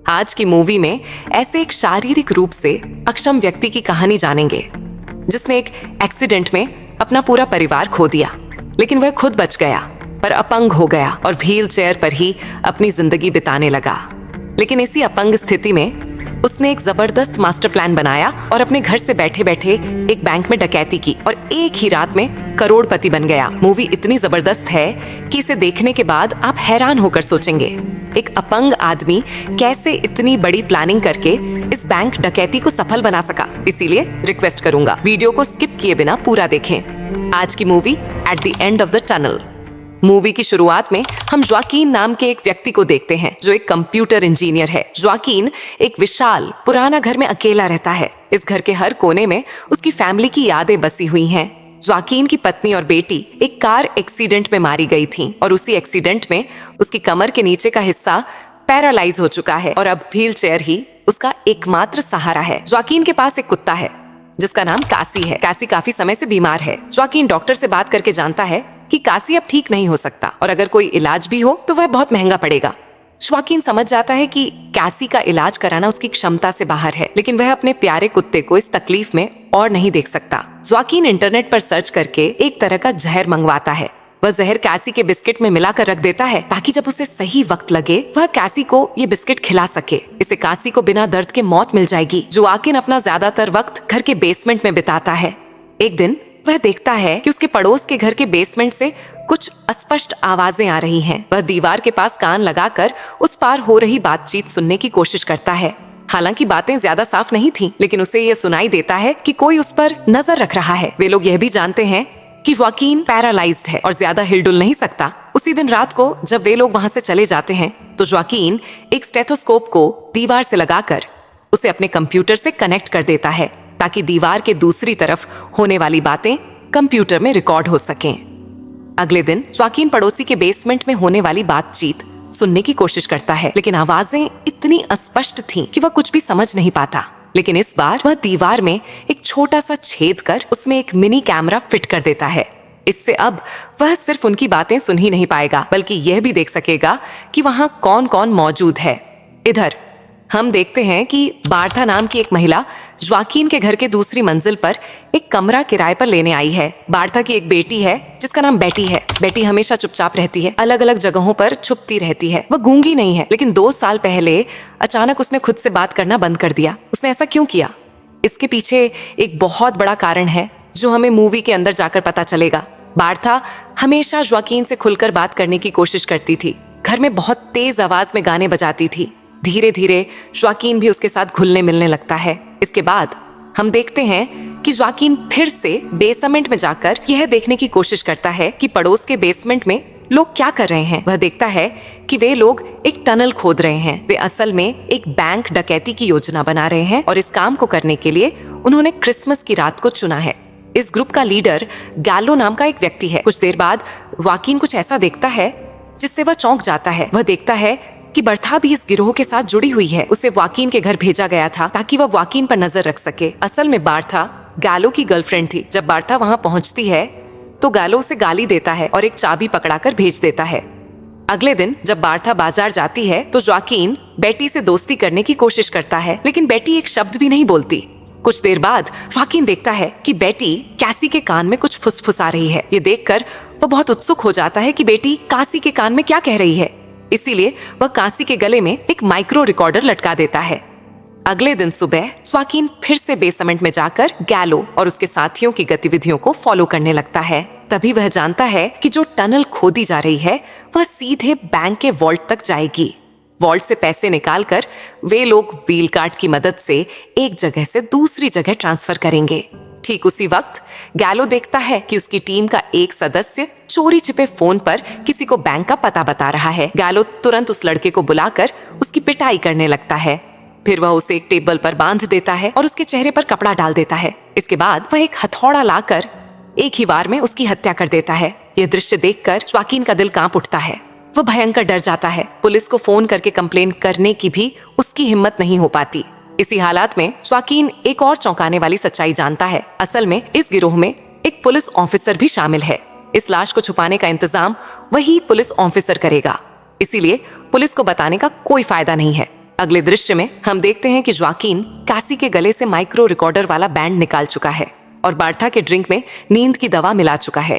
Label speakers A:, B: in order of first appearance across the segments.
A: आज की मूवी में ऐसे एक शारीरिक रूप से अक्षम व्यक्ति की कहानी जानेंगे जिसने एक एक्सीडेंट में अपना पूरा परिवार खो दिया, लेकिन वह खुद बच गया पर अपंग हो गया और व्हील चेयर पर ही अपनी जिंदगी बिताने लगा। लेकिन इसी अपंग स्थिति में उसने एक जबरदस्त मास्टर प्लान बनाया और अपने घर से बैठे बैठे एक बैंक में डकैती की और एक ही रात में करोड़पति बन गया। मूवी इतनी जबरदस्त है कि इसे देखने के बाद आप हैरान होकर सोचेंगे एक अपंग आदमी कैसे इतनी बड़ी प्लानिंग करके इस बैंक डकैती को सफल बना सका। इसीलिए रिक्वेस्ट करूंगा वीडियो को स्किप किए बिना पूरा देखें। आज की movie at the end of the tunnel. Movie की शुरुआत में हम ज्वाकीन नाम के एक व्यक्ति को देखते हैं जो एक कंप्यूटर इंजीनियर है। ज्वाकीन एक विशाल पुराना घर में अकेला रहता है। इस घर के हर कोने में उसकी फैमिली की यादें बसी हुई हैं। ज्वाकीन की पत्नी और बेटी एक कार एक्सीडेंट में मारी गई थी और उसी एक्सीडेंट में उसकी कमर के नीचे का हिस्सा पैरालाइज हो चुका है और अब व्हील चेयर ही उसका एकमात्र सहारा है। ज्वाकीन के पास एक कुत्ता है जिसका नाम कासी है। कासी काफी समय से बीमार है। ज्वाकीन डॉक्टर से बात करके जानता है कि कासी अब ठीक नहीं हो सकता और अगर कोई इलाज भी हो तो वह बहुत महंगा पड़ेगा। ज्वाकीन समझ जाता है कि कासी का इलाज कराना उसकी क्षमता से बाहर है, लेकिन वह अपने प्यारे कुत्ते को इस तकलीफ में और नहीं देख सकता। ज्वाकीन इंटरनेट पर सर्च करके एक तरह का जहर मंगवाता है। वह जहर कासी के बिस्किट में मिलाकर रख देता है ताकि जब उसे सही वक्त लगे वह कासी को ये बिस्किट खिला सके। इसे कासी को बिना दर्द के मौत मिल जाएगी। ज्वाकीन अपना ज्यादातर वक्त घर के बेसमेंट में बिताता है। एक दिन वह देखता है कि उसके पड़ोस के घर के बेसमेंट से कुछ अस्पष्ट आवाजें आ रही हैं। वह दीवार के पास कान लगाकर उस पार हो रही बातचीत सुनने की कोशिश करता है। हालांकि बातें ज्यादा साफ नहीं थीं, लेकिन उसे यह सुनाई देता है कि कोई उस पर नजर रख रहा है। वे लोग यह भी जानते हैं कि ज्वाकीन पैरालाइज्ड है और ज्यादा हिलडुल नहीं सकता। उसी दिन रात को जब वे लोग वहां से चले जाते हैं तो ज्वाकीन एक स्टेथोस्कोप को दीवार से लगाकर उसे अपने कंप्यूटर से कनेक्ट कर देता है ताकि दीवार के दूसरी तरफ होने वाली बातें कंप्यूटर में रिकॉर्ड हो सकें। अगले दिन ज्वाकीन पड़ोसी के बेसमेंट में होने वाली बातचीत सुनने की कोशिश करता है, लेकिन आवाजें इतनी अस्पष्ट थीं कि वह कुछ भी समझ नहीं पाता। लेकिन इस बार वह दीवार में एक छोटा सा छेद कर उसमें एक मिनी कैमरा फिट कर देता है। इससे अब वह सिर्फ उनकी बातें सुन ही नहीं पाएगा बल्कि यह भी देख सकेगा कि वहां कौन कौन मौजूद है। इधर हम देखते हैं कि बार्था नाम की एक महिला ज्वाकीन के घर के दूसरी मंजिल पर एक कमरा किराए पर लेने आई है। बार्था की एक बेटी है जिसका नाम बेटी है। बेटी हमेशा चुपचाप रहती है, अलग अलग जगहों पर छुपती रहती है। वह गूंगी नहीं है, लेकिन 2 साल पहले अचानक उसने खुद से बात करना बंद कर दिया। उसने ऐसा क्यों किया? इसके पीछे एक बहुत बड़ा कारण है जो हमें मूवी के अंदर जाकर पता चलेगा। बार्था हमेशा ज्वाकीन से खुलकर बात करने की कोशिश करती थी। घर में बहुत तेज आवाज में गाने बजाती थी। धीरे धीरे ज्वाकीन भी उसके साथ घुलने मिलने लगता है। इसके बाद हम देखते हैं कि ज्वाकीन फिर से बेसमेंट में जाकर यह देखने की कोशिश करता है कि पड़ोस के बेसमेंट में लोग क्या कर रहे हैं। वह देखता है कि वे लोग एक टनल खोद रहे हैं। वे असल में एक बैंक डकैती की योजना बना रहे हैं और इस काम को करने के लिए उन्होंने क्रिसमस की रात को चुना है। इस ग्रुप का लीडर गैलो नाम का एक व्यक्ति है। कुछ देर बाद ज्वाकीन कुछ ऐसा देखता है जिससे वह चौंक जाता है। वह देखता है कि बर्था भी इस गिरोह के साथ जुड़ी हुई है। उसे ज्वाकीन के घर भेजा गया था ताकि वह ज्वाकीन पर नजर रख सके। असल में बार्था गैलो की गर्लफ्रेंड थी। जब बार्था वहां पहुंचती है तो गैलो उसे गाली देता है और एक चाबी पकड़ाकर भेज देता है। अगले दिन जब बार्था बाजार जाती है तो ज्वाकीन बेटी से दोस्ती करने की कोशिश करता है, लेकिन बेटी एक शब्द भी नहीं बोलती। कुछ देर बाद ज्वाकीन देखता है कि बेटी कासी के कान में कुछ फुसफुसा रही है। ये देखकर वह बहुत उत्सुक हो जाता है कि बेटी कासी के कान में क्या कह रही है। इसीलिए वह कासी के गले में एक माइक्रो रिकॉर्डर लटका देता है। अगले दिन सुबह ज्वाकीन फिर से बेसमेंट में जाकर गैलो और उसके साथियों की गतिविधियों को फॉलो करने लगता है। तभी वह जानता है कि जो टनल खोदी जा रही है वह सीधे बैंक के वॉल्ट तक जाएगी। वॉल्ट से पैसे निकालकर वे लोग व्हील कार्ट की मदद से एक जगह से दूसरी जगह ट्रांसफर करेंगे। ठीक उसी वक्त गैलो देखता है कि उसकी टीम का एक सदस्य चोरी छिपे फोन पर किसी को बैंक का पता बता रहा है। गैलो तुरंत उस लड़के को बुलाकर उसकी पिटाई करने लगता है। फिर वह उसे एक टेबल पर बांध देता है और उसके चेहरे पर कपड़ा डाल देता है। इसके बाद वह एक हथौड़ा लाकर एक ही बार में उसकी हत्या कर देता है। यह दृश्य देखकर ज्वाकीन का दिल कांप उठता है। वह भयंकर डर जाता है। पुलिस को फोन करके कंप्लेन करने की भी उसकी हिम्मत नहीं हो पाती। इसी हालात में ज्वाकीन एक और चौंकाने वाली सच्चाई जानता है। असल में इस गिरोह में एक पुलिस ऑफिसर भी शामिल है। इस लाश को छुपाने का इंतजाम वही पुलिस ऑफिसर करेगा। इसीलिए पुलिस को बताने का कोई फायदा नहीं है। अगले दृश्य में हम देखते हैं कि जोआकिन कैसी के गले से माइक्रो रिकॉर्डर वाला बैंड निकाल चुका है और बार्था के ड्रिंक में नींद की दवा मिला चुका है।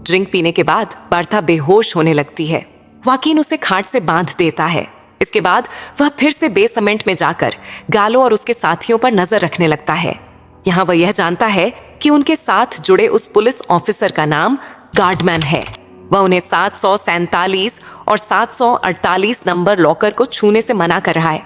A: ड्रिंक पीने के बाद बार्था बेहोश होने लगती है। जोआकिन उसे खाट से बांध देता है। इसके बाद वह फिर से बेसमेंट में जाकर गालो और उसके साथियों पर नजर रखने लगता है। यहाँ वह यह जानता है कि उनके साथ जुड़े उस पुलिस ऑफिसर का नाम गार्डमैन है। वह उन्हें 747 और 748 नंबर लॉकर को छूने से मना कर रहा है।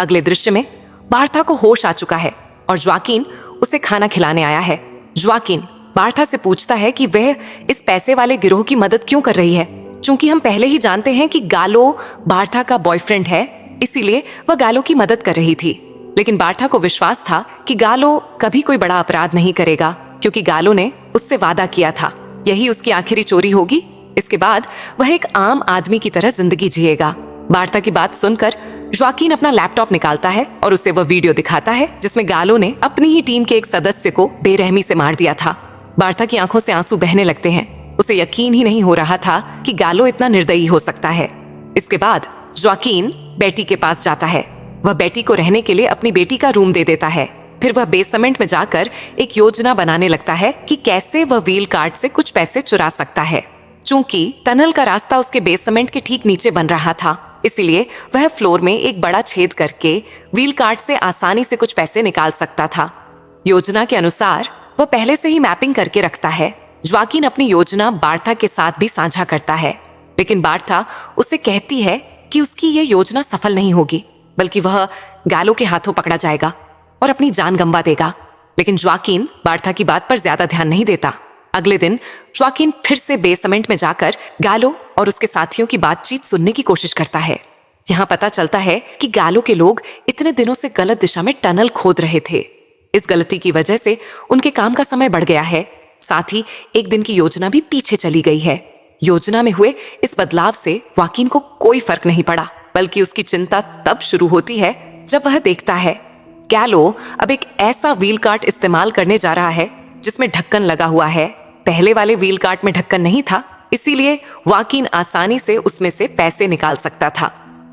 A: अगले दृश्य में बार्था को होश आ चुका है और जोआकिन उसे खाना खिलाने आया है। जोआकिन बार्था से पूछता है कि वह इस पैसे वाले गिरोह की मदद क्यों कर रही है। चूंकि हम पहले ही जानते हैं कि गालो बार्था का बॉयफ्रेंड है, इसीलिए वह गालो की मदद कर रही थी। लेकिन बार्था को विश्वास था कि गालो कभी कोई बड़ा अपराध नहीं करेगा, क्योंकि गालो ने उससे वादा किया था यही उसकी आखिरी चोरी होगी। इसके बाद वह एक आम आदमी की तरह जिंदगी जिएगा। बार्था की बात सुनकर जोआकिन अपना लैपटॉप निकालता है और उसे वह वीडियो दिखाता है जिसमें गालो ने अपनी ही टीम के एक सदस्य को बेरहमी से मार दिया था। बार्था की आंखों से आंसू बहने लगते हैं। उसे यकीन ही नहीं हो रहा था कि गालो इतना निर्दयी हो सकता है। इसके बाद जोआकिन बेटी के पास जाता है। वह बेटी को रहने के लिए अपनी बेटी का रूम दे देता है। फिर वह बेसमेंट में जाकर एक योजना बनाने लगता है कि कैसे वह व्हील कार्ट से कुछ पैसे चुरा सकता है। चूंकि टनल का रास्ता उसके बेसमेंट के ठीक नीचे बन रहा था, इसलिए वह फ्लोर में एक बड़ा छेद करके व्हील कार्ट से आसानी से कुछ पैसे निकाल सकता था। योजना के अनुसार वह पहले से ही मैपिंग करके रखता है। जोआकिन अपनी योजना बार्था के साथ भी साझा करता है, लेकिन बार्था उसे कहती है कि उसकी यह योजना सफल नहीं होगी, बल्कि वह गालो के हाथों पकड़ा जाएगा और अपनी जान गंवा देगा। लेकिन जोआकिन बार्था की बात पर ज्यादा ध्यान नहीं देता। अगले दिन जोआकिन फिर से बेसमेंट में जाकर गालो और उसके साथियों की बातचीत सुनने की कोशिश करता है। यहाँ पता चलता है कि गालो के लोग इतने दिनों से गलत दिशा में टनल खोद रहे थे। इस गलती की वजह से उनके काम का समय बढ़ गया है। साथ ही एक दिन की योजना भी पीछे चली गई है। योजना में हुए इस बदलाव से जोआकिन को कोई फर्क नहीं पड़ा, बल्कि उसकी चिंता तब शुरू होती है जब वह देखता है गालो अब एक ऐसा व्हील कार्ट इस्तेमाल करने जा रहा है जिसमें ढक्कन लगा हुआ है। पहले वाले व्हील कार्ट में ढक्कन नहीं था, इसीलिए जोआकिन आसानी से उसमें से पैसे निकाल सकता था।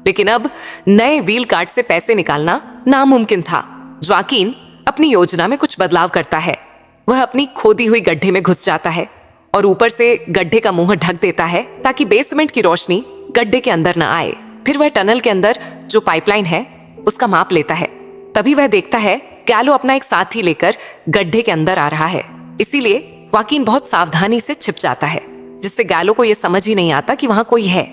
A: लेकिन अब नए व्हील कार्ट से पैसे निकालना नामुमकिन था। जोआकिन अपनी योजना में कुछ बदलाव करता है। वह अपनी खोदी हुई गड्ढे में घुस जाता है और ऊपर से गड्ढे का मुंह ढक देता है ताकि बेसमेंट की रोशनी गड्ढे के अंदर न आए। फिर वह टनल के अंदर जो पाइपलाइन है उसका माप लेता है। तभी वह देखता है गालो अपना एक साथी लेकर गड्ढे के अंदर आ रहा है। इसीलिए जोआकिन बहुत सावधानी से छिप जाता है, जिससे गालो को यह समझ ही नहीं आता कि वहां कोई है।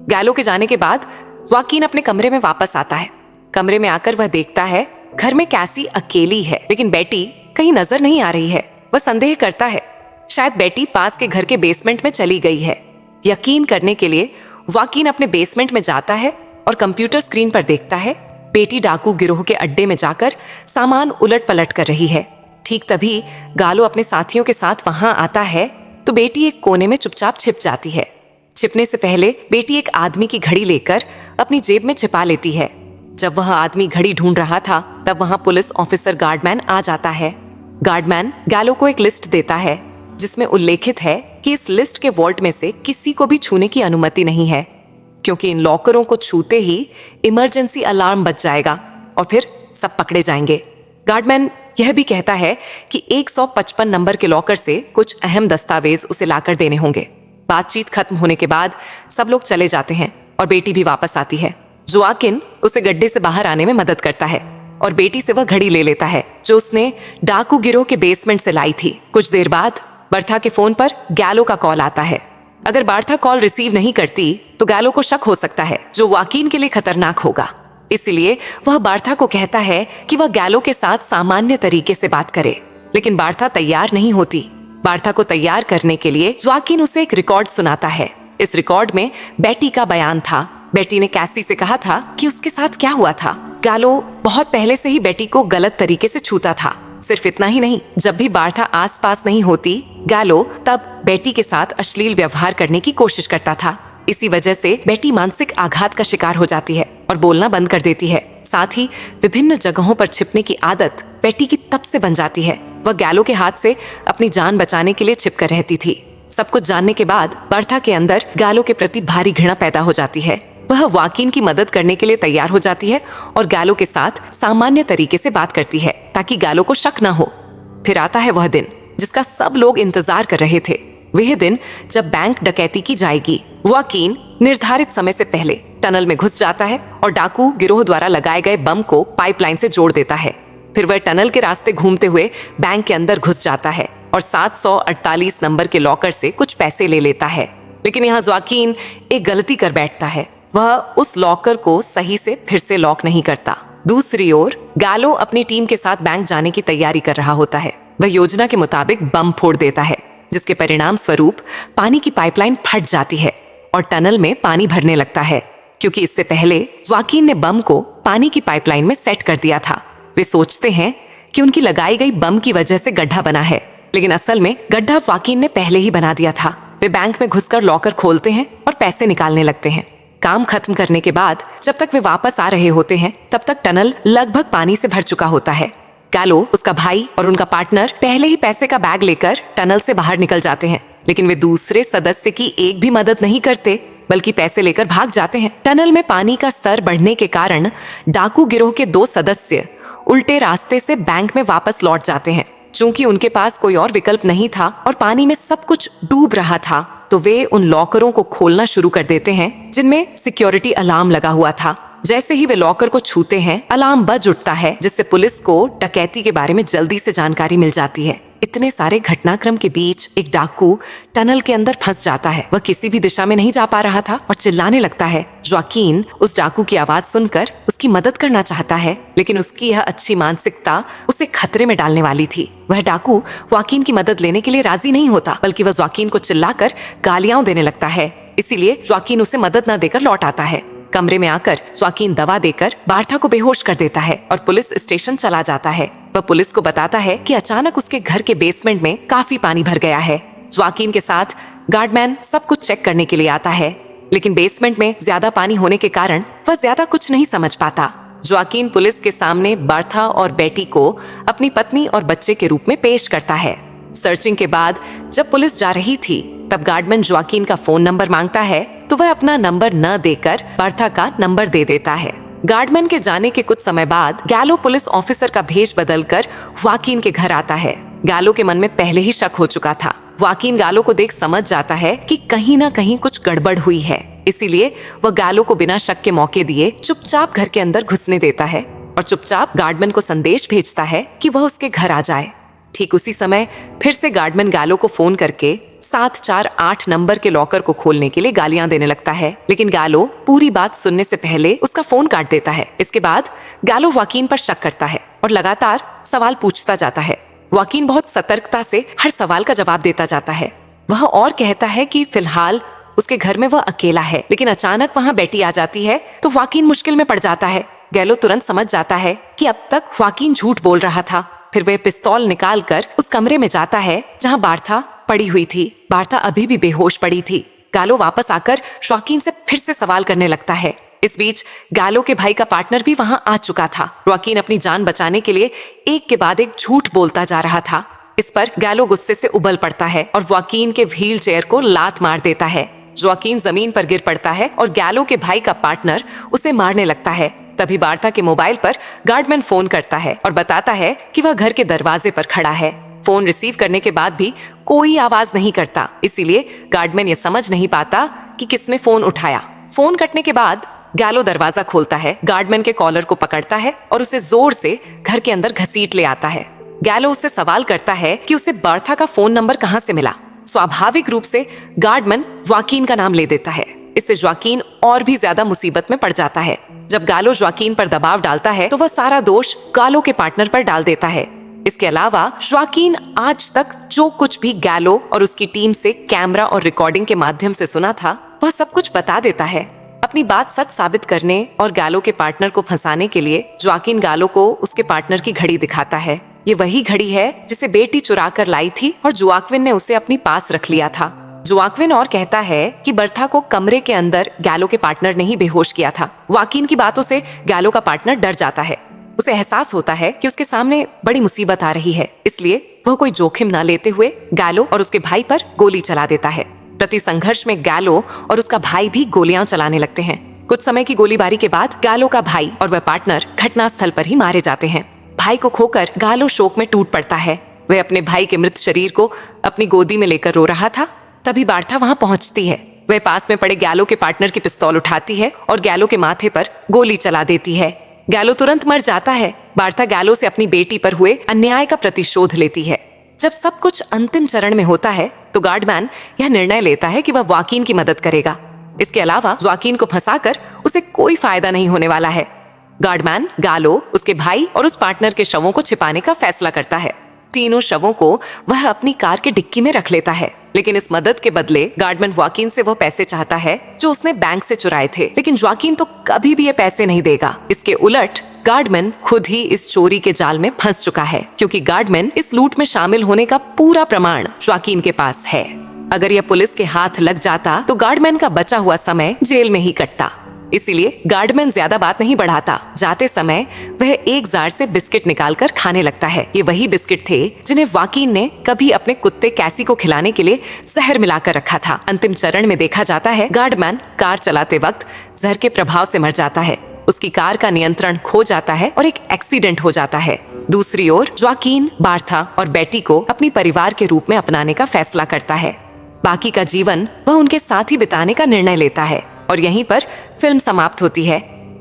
A: गालो के जाने के बाद जोआकिन अपने कमरे में वापस आता है। कमरे में आकर वह देखता है घर में कैसी अकेली है, लेकिन बेटी कहीं नजर नहीं आ रही है। वह संदेह करता है शायद बेटी पास के घर के बेसमेंट में चली गई है। यकीन करने के लिए जोआकिन अपने बेसमेंट में जाता है और कंप्यूटर स्क्रीन पर देखता है बेटी डाकू गिरोह के अड्डे में जाकर सामान उलट पलट कर रही है। ठीक तभी गालो अपने साथियों के साथ वहां आता है तो बेटी एक कोने में चुपचाप छिप जाती है। छिपने से पहले बेटी एक आदमी की घड़ी लेकर अपनी जेब में छिपा लेती है। जब वह आदमी घड़ी ढूंढ रहा था तब वहां पुलिस ऑफिसर गार्डमैन आ जाता है। गार्डमैन गालो को एक लिस्ट देता है जिसमें उल्लेखित है कि इस लिस्ट के वॉल्ट में से किसी को भी छूने की अनुमति नहीं है, क्योंकि इन लॉकरों को छूते ही इमरजेंसी अलार्म बज जाएगा और फिर सब पकड़े जाएंगे। गार्डमैन यह भी कहता है कि 155 नंबर के लॉकर से कुछ अहम दस्तावेज उसे लाकर देने होंगे। बातचीत खत्म होने के बाद सब लोग चले जाते हैं और बेटी भी वापस आती है। जोआकिन उसे गड्ढे से बाहर आने में मदद करता है और बेटी से वह घड़ी ले लेता है जो उसने डाकू गिरोह के बेसमेंट से लाई थी। कुछ देर बाद बार्था के फोन पर गालो का कॉल आता है। अगर बार्था कॉल रिसीव नहीं करती तो गालो को शक हो सकता है, जो जोआकिन के लिए खतरनाक होगा। इसलिए वह बार्था को कहता है कि वह गालो के साथ सामान्य तरीके से बात करे, लेकिन बार्था तैयार नहीं होती। बार्था को तैयार करने के लिए जोआकिन उसे एक रिकॉर्ड सुनाता है। इस रिकॉर्ड में बेटी का बयान था। बेटी ने कैसी से कहा था कि उसके साथ क्या हुआ था। गालो बहुत पहले से ही बेटी को गलत तरीके से छूता था। सिर्फ इतना ही नहीं, जब भी बार्था आसपास नहीं होती, गालो तब बेटी के साथ अश्लील व्यवहार करने की कोशिश करता था। इसी वजह से बेटी मानसिक आघात का शिकार हो जाती है और बोलना बंद कर देती है। साथ ही विभिन्न जगहों पर छिपने की आदत बेटी की तब से बन जाती है। वह गालो के हाथ से अपनी जान बचाने के लिए छिपकर रहती थी। सब कुछ जानने के बाद बार्था के अंदर गालो के प्रति भारी घृणा पैदा हो जाती है। वह वाकिन की मदद करने के लिए तैयार हो जाती है और गैलो के साथ सामान्य तरीके से बात करती है ताकि गैलो को शक न हो। फिर आता है वह दिन जिसका सब लोग इंतजार कर रहे थे। वह दिन जब बैंक डकैती की जाएगी। वाकिन निर्धारित समय से पहले टनल में घुस जाता है और डाकू गिरोह द्वारा लगाए गए बम को पाइपलाइन से जोड़ देता है। फिर वह टनल के रास्ते घूमते हुए बैंक के अंदर घुस जाता है और 748 नंबर के लॉकर से कुछ पैसे ले लेता है। लेकिन यहाँ जोआकिन एक गलती कर बैठता है। वह उस लॉकर को सही से फिर से लॉक नहीं करता। दूसरी ओर गैलो अपनी टीम के साथ बैंक जाने की तैयारी कर रहा होता है। वह योजना के मुताबिक बम फोड़ देता है, जिसके परिणाम स्वरूप पानी की पाइपलाइन फट जाती है और टनल में पानी भरने लगता है। क्योंकि इससे पहले जोआकिन ने बम को पानी की पाइपलाइन में सेट कर दिया था। वे सोचते हैं कि उनकी लगाई गई बम की वजह से गड्ढा बना है, लेकिन असल में गड्ढा वाकिन ने पहले ही बना दिया था। वे बैंक में घुसकर लॉकर खोलते हैं और पैसे निकालने लगते हैं। काम खत्म करने के बाद जब तक वे वापस आ रहे होते हैं तब तक टनल लगभग पानी से भर चुका होता है। गैलो, उसका भाई और उनका पार्टनर पहले ही पैसे का बैग लेकर टनल से बाहर निकल जाते हैं, लेकिन वे दूसरे सदस्य की एक भी मदद नहीं करते बल्कि पैसे लेकर भाग जाते हैं। टनल में पानी का स्तर बढ़ने के कारण डाकू गिरोह के 2 सदस्य उल्टे रास्ते से बैंक में वापस लौट जाते हैं। चूंकि उनके पास कोई और विकल्प नहीं था और पानी में सब कुछ डूब रहा था, तो वे उन लॉकरों को खोलना शुरू कर देते हैं जिनमें सिक्योरिटी अलार्म लगा हुआ था। जैसे ही वे लॉकर को छूते हैं, अलार्म बज उठता है, जिससे पुलिस को डकैती के बारे में जल्दी से जानकारी मिल जाती है। इतने सारे घटनाक्रम के बीच एक डाकू टनल के अंदर फंस जाता है। वह किसी भी दिशा में नहीं जा पा रहा था और चिल्लाने लगता है। जोआकिन उस डाकू की आवाज सुनकर उसकी मदद करना चाहता है, लेकिन उसकी यह अच्छी मानसिकता उसे खतरे में डालने वाली थी। वह डाकू वाकिन की मदद लेने के लिए राजी नहीं होता, बल्कि वह जोआकिन को चिल्लाकर गालियां देने लगता है। इसीलिए जोआकिन उसे मदद न देकर लौट आता है। कमरे में आकर जोआकिन दवा देकर बार्था को बेहोश कर देता है और पुलिस स्टेशन चला जाता है। वह पुलिस को बताता है कि अचानक उसके घर के बेसमेंट में काफी पानी भर गया है। जोआकिन के साथ गार्डमैन सब कुछ चेक करने के लिए आता है, लेकिन बेसमेंट में ज्यादा पानी होने के कारण वह ज्यादा कुछ नहीं समझ पाता। जोआकिन पुलिस के सामने बार्था और बेटी को अपनी पत्नी और बच्चे के रूप में पेश करता है। सर्चिंग के बाद जब पुलिस जा रही थी, तब गार्डमैन जोआकिन का फोन नंबर मांगता है, तो वह अपना नंबर न देकर बार्था का नंबर दे देता है। गार्डमैन के जाने के कुछ समय बाद गैलो पुलिस ऑफिसर का भेष बदलकर वाकिन के घर आता है। गैलो के मन में पहले ही शक हो चुका था। वाकिन गैलो को देख समझ जाता है कि कहीं ना कहीं कुछ गड़बड़ हुई है, इसीलिए वह गैलो को बिना शक के मौके दिए चुपचाप घर के अंदर घुसने देता है और चुपचाप गार्डमैन को संदेश भेजता है कि वह उसके घर आ जाए। ठीक उसी समय फिर से गार्डमैन गैलो को फोन करके 748 नंबर के लॉकर को खोलने के लिए गालियां देने लगता है, लेकिन गैलो पूरी बात सुनने से पहले उसका फोन काट देता है। इसके बाद गैलो वाकिन पर शक करता है और लगातार सवाल पूछता जाता है। वाकिन बहुत सतर्कता से हर सवाल का जवाब देता जाता है। वह और कहता है कि फिलहाल उसके घर में वह अकेला है, लेकिन अचानक वहां बेटी आ जाती है तो वाकिन मुश्किल में पड़ जाता है। गैलो तुरंत समझ जाता है कि अब तक वाकिन झूठ बोल रहा था। फिर वह पिस्तौल निकालकर उस कमरे में जाता है जहां बार्था पड़ी हुई थी। बार्था अभी भी बेहोश पड़ी थी। गैलो वापस आकर जोआकिन से फिर से सवाल करने लगता है। इस बीच गैलो के भाई का पार्टनर भी वहां आ चुका था। जोआकिन अपनी जान बचाने के लिए एक के बाद एक झूठ बोलता जा रहा था। इस पर गैलो गुस्से से उबल पड़ता है और जोआकिन के व्हील चेयर को लात मार देता है। जोआकिन जमीन पर गिर पड़ता है और गैलो के भाई का पार्टनर उसे मारने लगता है। तभी बार्था के मोबाइल पर गार्डमैन फोन करता है और बताता है कि वह घर के दरवाजे पर खड़ा है। फोन रिसीव करने के बाद भी कोई आवाज नहीं करता, इसीलिए गार्डमैन ये समझ नहीं पाता कि किसने फोन उठाया। फोन कटने के बाद गैलो दरवाजा खोलता है, गार्डमैन के कॉलर को पकड़ता है और उसे जोर से घर के अंदर घसीट ले आता है। गैलो उससे सवाल करता है कि उसे बार्था का फोन नंबर कहां से मिला। स्वाभाविक रूप से गार्डमैन जोआकिन का नाम ले देता है। इससे जोआकिन और भी ज्यादा मुसीबत में पड़ जाता है। जब गैलो जोआकिन पर दबाव डालता है तो वह सारा दोष गैलो के पार्टनर पर डाल देता है। इसके अलावा जोआकिन आज तक जो कुछ भी गैलो और उसकी टीम से कैमरा और रिकॉर्डिंग के माध्यम से सुना था, वह सब कुछ बता देता है। अपनी बात सच साबित करने और गैलो के पार्टनर को फंसाने के लिए जोआकिन गैलो को उसके पार्टनर की घड़ी दिखाता है। ये वही घड़ी है जिसे बेटी चुरा कर लाई थी और जोआक्विन ने उसे अपनी पास रख लिया था। जोआक्विन और कहता है कि बार्था को कमरे के अंदर गैलो के पार्टनर ने ही बेहोश किया था। जोआकिन की बातों से गैलो का पार्टनर डर जाता है। उसे एहसास होता है कि उसके सामने बड़ी मुसीबत आ रही है, इसलिए वह कोई जोखिम न लेते हुए गैलो और उसके भाई पर गोली चला देता है। प्रति संघर्ष में गैलो और उसका भाई भी गोलियां चलाने लगते हैं। कुछ समय की गोलीबारी के बाद गालो का भाई और वह पार्टनर घटनास्थल पर ही मारे जाते हैं। भाई को खोकर गालो शोक में टूट पड़ता है। वह अपने भाई के मृत शरीर को अपनी गोदी में लेकर रो रहा था। तभी बार्था वहां पहुंचती है। वह पास में पड़े गैलो के पार्टनर की पिस्तौल उठाती है और गैलो के माथे पर गोली चला देती है। गैलो तुरंत मर जाता है। बार्था गैलो से अपनी बेटी पर हुए अन्याय का प्रतिशोध लेती है। जब सब कुछ अंतिम चरण में होता है तो गार्डमैन यह निर्णय लेता है कि वह वाकिन की मदद करेगा। इसके अलावा वाकिन को फंसाकर उसे कोई फायदा नहीं होने वाला है। गार्डमैन गालो, उसके भाई और उस पार्टनर के शवों को छिपाने का फैसला करता है। तीनों शवों को वह अपनी कार के डिक्की में रख लेता है, लेकिन इस मदद के बदले गार्डमैन वाकिन से वो पैसे चाहता है जो उसने बैंक से चुराए थे। लेकिन वाकिन तो कभी भी ये पैसे नहीं देगा। इसके उलट गार्डमैन खुद ही इस चोरी के जाल में फंस चुका है, क्योंकि गार्डमैन इस लूट में शामिल होने का पूरा प्रमाण वाकिन के पास है। अगर यह पुलिस के हाथ लग जाता तो गार्डमैन का बचा हुआ समय जेल में ही कटता। इसीलिए गार्डमैन ज्यादा बात नहीं बढ़ाता। जाते समय वह एक जार से बिस्किट निकालकर खाने लगता है। ये वही बिस्किट थे जिन्हें वाकिन ने कभी अपने कुत्ते कैसी को खिलाने के लिए जहर मिलाकर रखा था। अंतिम चरण में देखा जाता है गार्डमैन कार चलाते वक्त जहर के प्रभाव से मर जाता है। उसकी कार का नियंत्रण खो जाता है और एक एक्सीडेंट हो जाता है। दूसरी ओर वाकिन बार्था और बेटी को अपनी परिवार के रूप में अपनाने का फैसला करता है। बाकी का जीवन वह उनके साथ ही बिताने का निर्णय लेता है और यहीं पर फिल्म समाप्त होती है।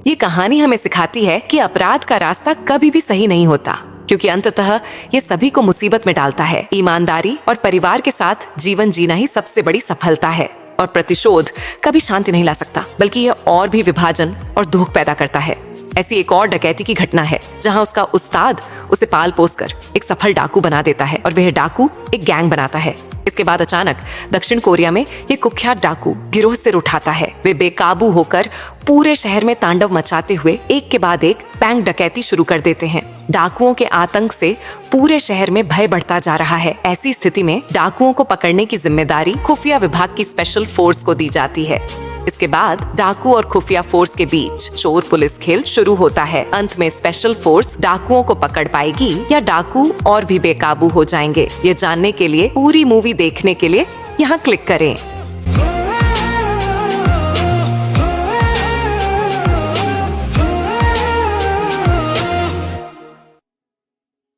A: ये कहानी हमें सिखाती है कि अपराध का रास्ता कभी भी सही नहीं होता, क्योंकि अंततः ये सभी को मुसीबत में डालता है। ईमानदारी और परिवार के साथ जीवन जीना ही सबसे बड़ी सफलता है और प्रतिशोध कभी शांति नहीं ला सकता, बल्कि यह और भी विभाजन और दुख पैदा करता है। ऐसी एक और डकैती की घटना है जहां उसका उस्ताद उसे पाल पोस कर एक सफल डाकू बना देता है और वह डाकू एक गैंग बनाता है। इसके बाद अचानक दक्षिण कोरिया में ये कुख्यात डाकू गिरोह सिर उठाता है। वे बेकाबू होकर पूरे शहर में तांडव मचाते हुए एक के बाद एक बैंक डकैती शुरू कर देते हैं। डाकुओं के आतंक से पूरे शहर में भय बढ़ता जा रहा है। ऐसी स्थिति में डाकुओं को पकड़ने की जिम्मेदारी खुफिया विभाग की स्पेशल फोर्स को दी जाती है। इसके बाद डाकू और खुफिया फोर्स के बीच चोर पुलिस खेल शुरू होता है। अंत में स्पेशल फोर्स डाकुओं को पकड़ पाएगी या डाकू और भी बेकाबू हो जाएंगे। ये जानने के लिए पूरी मूवी देखने के लिए यहाँ क्लिक करें।